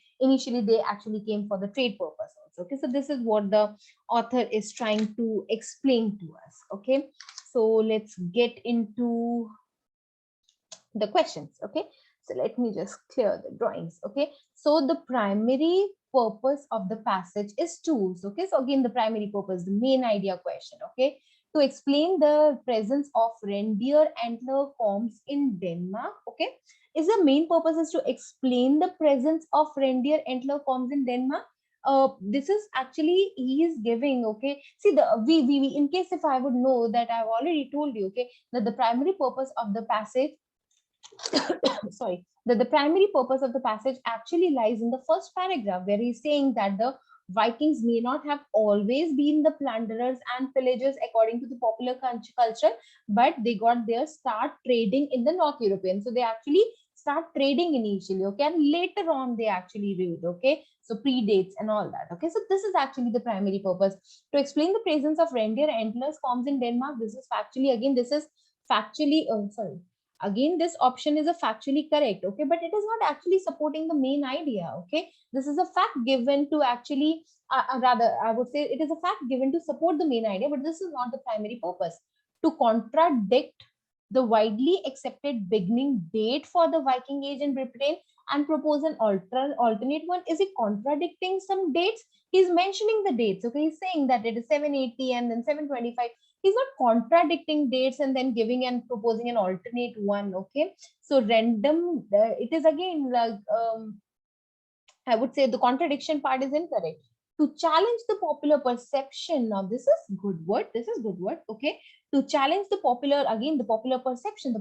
actually came for the trade purpose also. Okay, so this is what the author is trying to explain to us. Okay, so let's get into the questions. Okay, so let me just clear the drawings. Okay, so the primary purpose of the passage is tools. Okay, so again, the primary purpose, the main idea question. Okay, to explain the presence of reindeer antler forms in Denmark. Okay, is the main purpose is to explain the presence of reindeer antler forms in Denmark. This is actually he is giving. Okay, see the we in case if I would know that, I've already told you, okay, that the primary purpose of the passage sorry, that the primary purpose of the passage actually lies in the first paragraph, where he's saying that the Vikings may not have always been the plunderers and pillagers according to the popular culture, but they got their start trading in the North European. So they actually start trading initially, okay, and later on they actually raid, okay, so predates and all that. Okay, so this is actually the primary purpose, to explain the presence of reindeer antlers forms in Denmark. This is factually, again, this is factually, sorry, again, this option is a factually correct, okay, but it is not actually supporting the main idea. Okay, this is a fact given to actually rather I would say it is a fact given to support the main idea, but this is not the primary purpose. To contradict the widely accepted beginning date for the Viking age in Britain and propose an alternate one. Is it contradicting some dates? He's mentioning the dates. Okay, he's saying that it is 780 and then 725. He's not contradicting dates and then giving and proposing an alternate one. Okay, so random, it is again like I would say the contradiction part is incorrect. To challenge the popular perception, now this is good word, this is good word, okay, To challenge the popular, again, the popular perception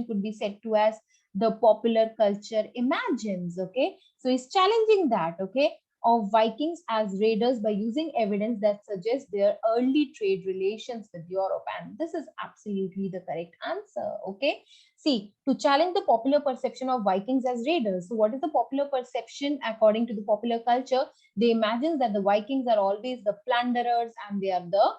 could be said to as the popular culture imagines, okay? So it's challenging that, okay, of Vikings as raiders by using evidence that suggests their early trade relations with Europe. And this is absolutely the correct answer, okay? See, to challenge the popular perception of Vikings as raiders. So what is the popular perception according to the popular culture? They imagine that the Vikings are always the plunderers and they are the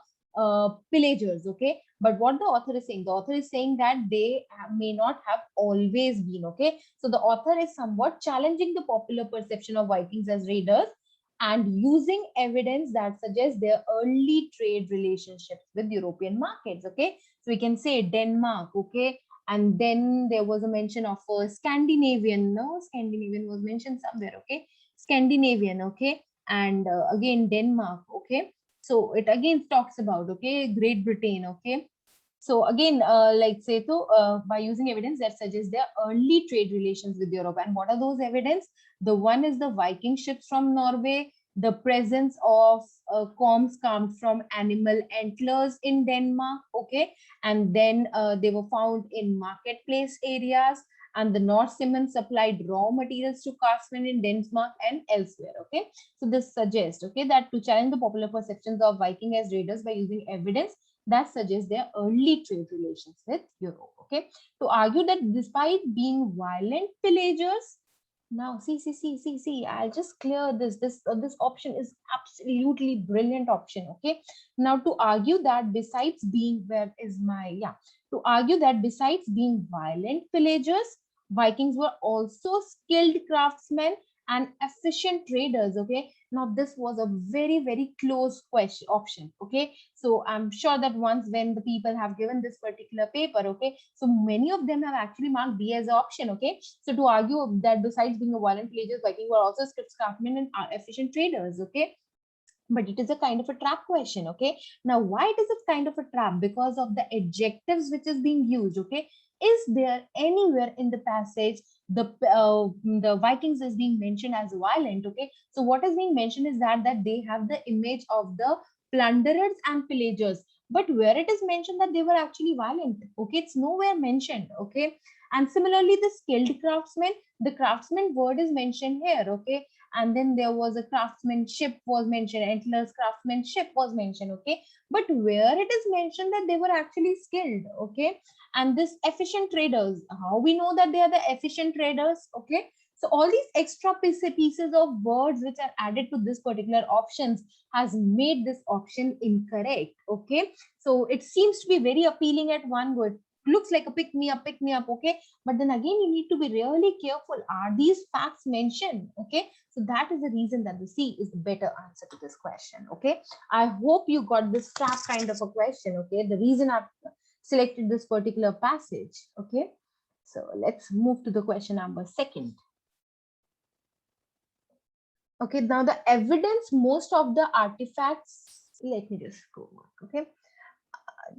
pillagers, okay? But what the author is saying, the author is saying that they may not have always been, okay? So the author is somewhat challenging the popular perception of Vikings as raiders and using evidence that suggests their early trade relationships with European markets, okay? So we can say Denmark, okay? And then there was a mention of Scandinavian, no? Scandinavian was mentioned somewhere, okay? Scandinavian, okay? And again, Denmark, okay? So it again talks about, okay, Great Britain, okay? So again, like say to, by using evidence that suggests their early trade relations with Europe. And what are those evidence? The one is the Viking ships from Norway, the presence of combs carved from animal antlers in Denmark, okay? And then they were found in marketplace areas, and the Norsemen supplied raw materials to craftsmen in Denmark and elsewhere, okay? So this suggests, okay, that to challenge the popular perceptions of Viking as raiders by using evidence that suggests their early trade relations with Europe, okay? To argue that despite being violent pillagers, now see, I'll just clear this option is absolutely brilliant option, okay? Now to argue that besides being, where is my, yeah, to argue that besides being violent pillagers, Vikings were also skilled craftsmen and efficient traders, okay? Now this was a very, very close question option, okay? So I'm sure that once when the people have given this particular paper, okay, so many of them have actually marked B as an option, okay? So to argue that besides being a violent pillagers, Vikings were also skilled craftsmen and efficient traders, okay? But it is a kind of a trap question, okay? Now why it is a kind of a trap? Because of the adjectives which is being used, okay? Is there anywhere in the passage the Vikings is being mentioned as violent, okay? So what is being mentioned is that they have the image of the plunderers and pillagers, but where it is mentioned that they were actually violent, okay, it's nowhere mentioned, okay? And similarly the skilled craftsman, the craftsman word is mentioned here, okay? And then there was a craftsmanship was mentioned, antlers craftsmanship was mentioned, okay? But where it is mentioned that they were actually skilled, okay? And this efficient traders, how we know that they are the efficient traders, okay? So all these extra pieces of words which are added to this particular options has made this option incorrect, okay? So it seems to be very appealing at one go. It looks like a pick me up, okay? But then again, you need to be really careful. Are these facts mentioned, okay? So that is the reason that the C is the better answer to this question, okay? I hope you got this trap kind of a question, okay? The reason I've selected this particular passage, okay? So let's move to the question number second. Okay, now the evidence, most of the artifacts, let me just go back, okay?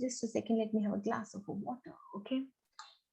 Just a second, let me have a glass of water, okay?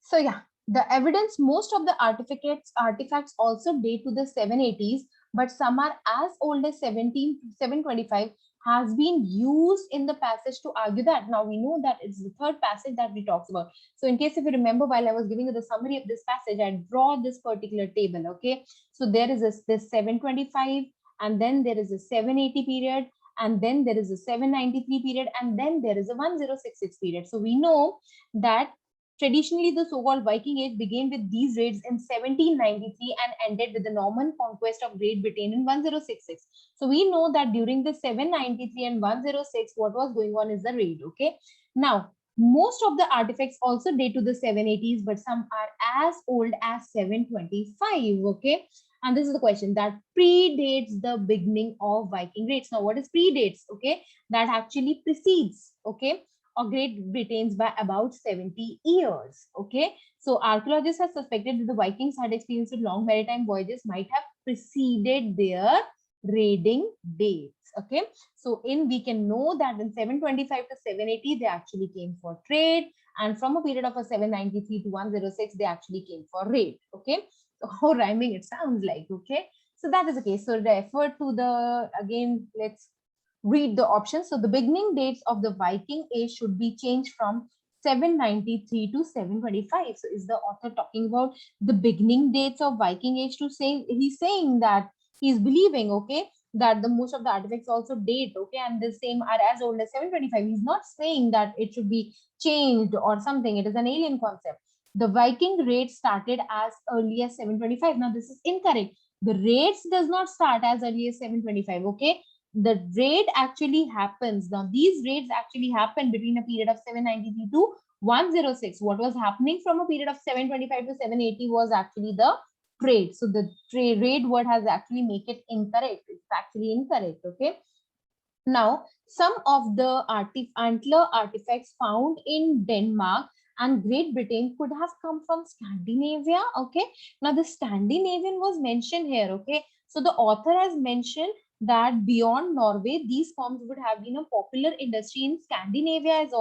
So yeah, the evidence, most of the artifacts also date to the 780s, but some are as old as 725 has been used in the passage to argue that. Now we know that it's the third passage that we talked about. So in case if you remember, while I was giving you the summary of this passage, I draw this particular table, okay? So there is this 725, and then there is a 780 period, and then there is a 793 period, and then there is a 1066 period. So we know that traditionally, the so-called Viking Age began with these raids in 1793 and ended with the Norman conquest of Great Britain in 1066. So we know that during the 793 and 106, what was going on is the raid, okay? Now, most of the artifacts also date to the 780s, but some are as old as 725, okay? And this is the question that predates the beginning of Viking raids. Now, what is predates, okay? That actually precedes, okay? Or Great Britain's by about 70 years. Okay, so archaeologists have suspected that the Vikings had experienced long maritime voyages might have preceded their raiding dates. Okay, so we can know that in 725 to 780 they actually came for trade, and from a period of a 793 to 106 they actually came for raid. Okay, so how rhyming it sounds like. Okay, so that is the case. So refer to the, again, let's read the options. So the beginning dates of the Viking age should be changed from 793 to 725. So is the author talking about the beginning dates of Viking age to say, he's saying that he's believing, okay, that the most of the artifacts also date, okay, and the same are as old as 725. He's not saying that it should be changed or something. It is an alien concept. The Viking raids started as early as 725. Now this is incorrect. The raids does not start as early as 725, okay. The raid actually happens. Now these raids actually happen between a period of 793 to 106. What was happening from a period of 725 to 780 was actually the trade. So the raid word has actually make it incorrect. It's actually incorrect, okay. Now, some of the antler artifacts found in Denmark and Great Britain could have come from Scandinavia. Okay. Now, the Scandinavian was mentioned here. Okay. So, the author has mentioned that beyond Norway, these forms would have been a popular industry in Scandinavia as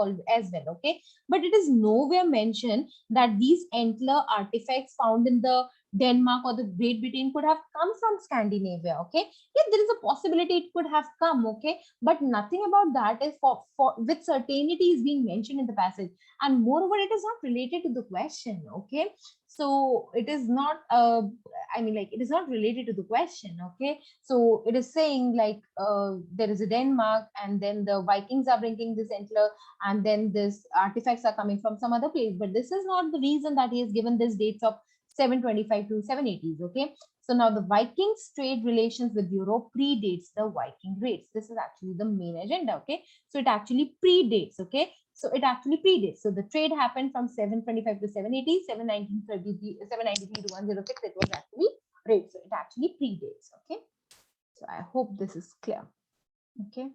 well. Okay. But it is nowhere mentioned that these antler artifacts found in the Denmark or the Great Britain could have come from Scandinavia. Okay. Yeah, there is a possibility it could have come. Okay, but nothing about that is for with certainty is being mentioned in the passage, and moreover it is not related to the question. Okay, so it is not I mean, like, it is not related to the question. Okay, so it is saying like there is a Denmark and then the Vikings are bringing this antler and then this artifacts are coming from some other place, but this is not the reason that he has given this dates of 725 to 780s. Okay, so now the Vikings trade relations with Europe predates the Viking raids. This is actually the main agenda. Okay, so it actually predates. Okay, so it actually predates. So the trade happened from 725 to 780, 793 to 106. It was actually raids. So it actually predates. Okay, so I hope this is clear. Okay,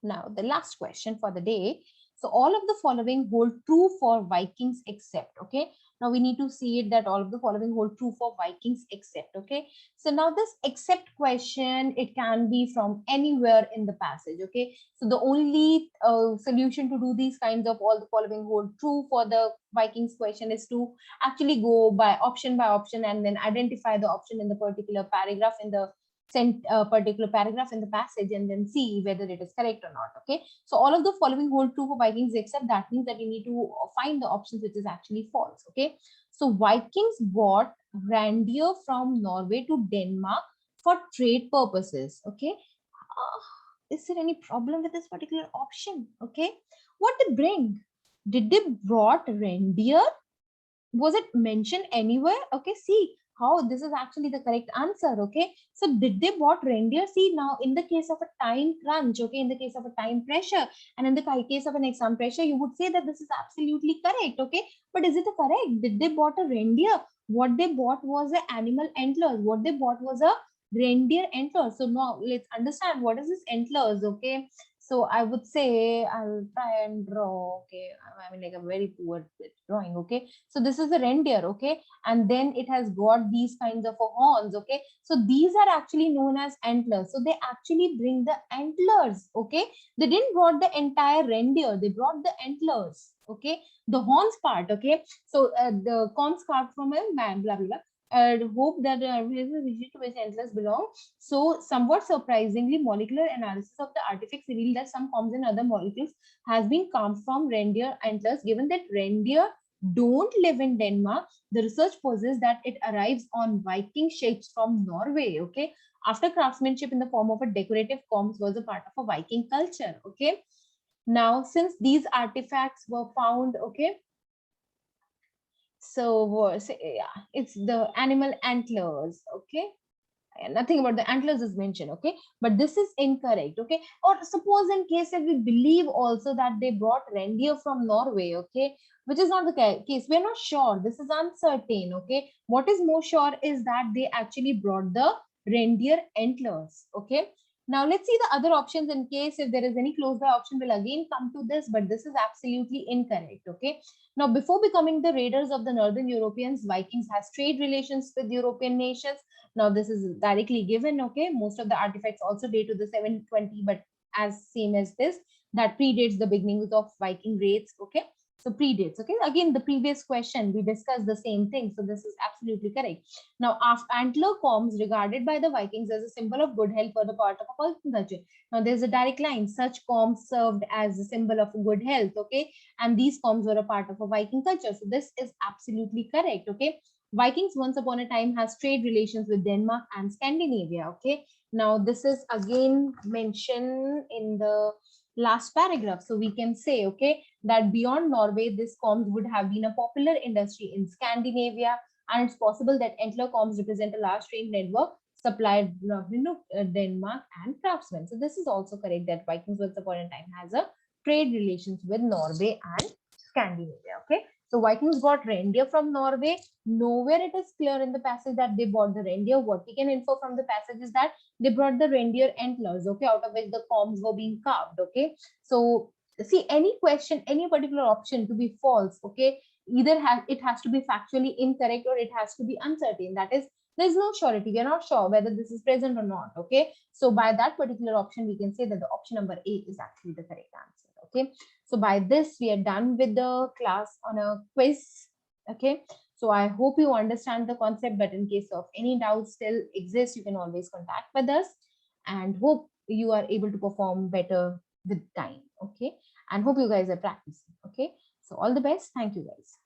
now the last question for the day. So all of the following hold true for Vikings except. Okay, now we need to see it that all of the following hold true for Vikings except. Okay, so now this except question, it can be from anywhere in the passage. Okay, so the only solution to do these kinds of all the following hold true for the Vikings question is to actually go by option and then identify the option in the particular paragraph in the sent a particular paragraph in the passage and then see whether it is correct or not. Okay, so all of the following hold true for Vikings except that means that you need to find the options which is actually false. Okay, so Vikings bought reindeer from Norway to Denmark for trade purposes. Okay, is there any problem with this particular option? Okay, what did they bring? Did they brought reindeer? Was it mentioned anywhere? Okay, see how this is actually the correct answer. Okay, so did they bought reindeer? See, now in the case of a time crunch, okay, in the case of a time pressure and in the case of an exam pressure, you would say that this is absolutely correct. Okay, but is it correct? Did they bought a reindeer? What they bought was an animal antlers. What they bought was a reindeer antlers. So now let's understand what is this antlers. Okay, so I would say I'll try and draw. Okay, I mean, like, a very poor drawing. Okay, so this is a reindeer. Okay, and then it has got these kinds of horns. Okay, so these are actually known as antlers. So they actually bring the antlers. Okay, they didn't brought the entire reindeer, they brought the antlers. Okay, the horns part. Okay, so the corns carved from a man, blah blah blah. I hope that visit to which antlers belong. So somewhat surprisingly, molecular analysis of the artifacts revealed that some forms and other molecules has been carved from reindeer antlers. Given that reindeer don't live in Denmark, the research poses that it arrives on Viking shapes from Norway. Okay, after craftsmanship in the form of a decorative comms was a part of a Viking culture. Okay, now since these artifacts were found, okay, so yeah, it's the animal antlers. Okay, nothing about the antlers is mentioned. Okay, but this is incorrect. Okay, or suppose in case if we believe also that they brought reindeer from Norway. Okay, which is not the case, we're not sure, this is uncertain. Okay, what is more sure is that they actually brought the reindeer antlers. Okay, now let's see the other options in case if there is any close by option, will again come to this, but this is absolutely incorrect. Okay, now before becoming the raiders of the northern Europeans, Vikings has trade relations with European nations. Now this is directly given. Okay, most of the artifacts also date to the 720, but as same as this, that predates the beginnings of Viking raids. Okay, So predates. Okay, again the previous question we discussed the same thing, so this is absolutely correct. Now, after antler combs regarded by the Vikings as a symbol of good health were the part of a Viking culture. Now there's a direct line. Such combs served as a symbol of good health. Okay, and these combs were a part of a Viking culture. So this is absolutely correct. Okay, Vikings once upon a time has trade relations with Denmark and Scandinavia. Okay, now this is again mentioned in the last paragraph. So we can say, okay, that beyond Norway, this comms would have been a popular industry in Scandinavia, and it's possible that Entler comms represent a large trade network supplied, Denmark and craftsmen. So this is also correct that Vikings once upon a time has a trade relations with Norway and Scandinavia. Okay, so Vikings bought reindeer from Norway. Nowhere it is clear in the passage that they bought the reindeer. What we can infer from the passage is that they brought the reindeer antlers, okay, out of which the combs were being carved. Okay, so see, any question, any particular option to be false, okay, either it has to be factually incorrect or it has to be uncertain. That is, there's no surety. We are not sure whether this is present or not. Okay, so by that particular option, we can say that the option number A is actually the correct answer. Okay, so by this we are done with the class on a quiz. Okay, so I hope you understand the concept, but in case of any doubts still exist, you can always contact with us, and hope you are able to perform better with time. Okay, and hope you guys are practicing. Okay, so all the best. Thank you guys.